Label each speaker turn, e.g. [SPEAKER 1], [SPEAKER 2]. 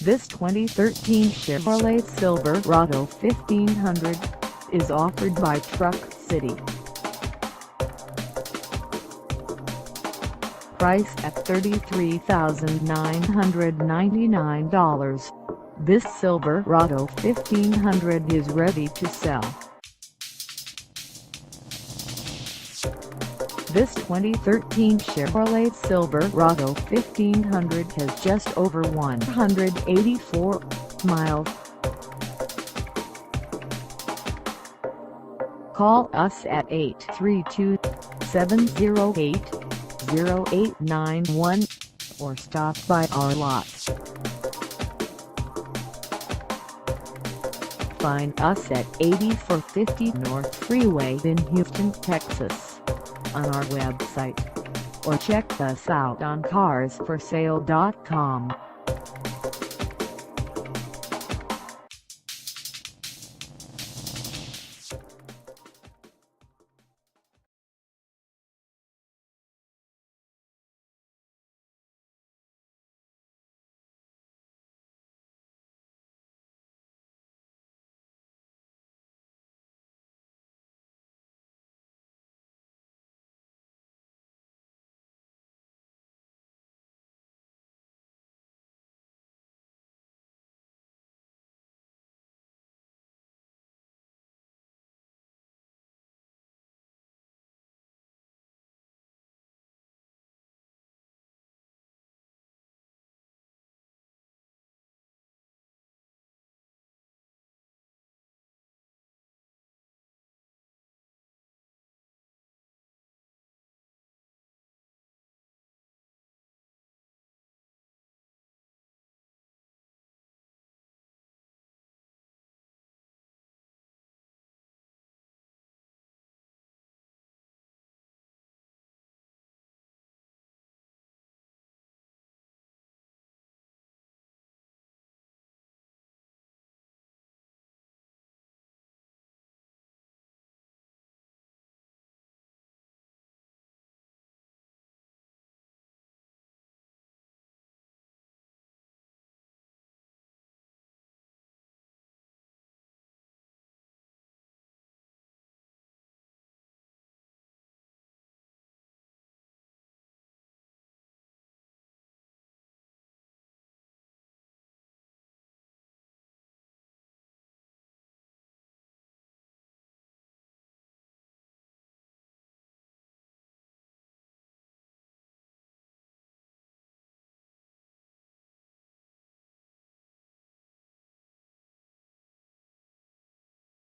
[SPEAKER 1] This 2013 Chevrolet Silverado 1500 is offered by Truck City. Priced at $33,999, this Silverado 1500 is ready to sell. This 2013 Chevrolet Silverado 1500 has just over 184 miles. Call us at 832-708-0891 or stop by our lot. Find us at 8450 North Freeway in Houston, Texas, on our website, or check us out on carsforsale.com.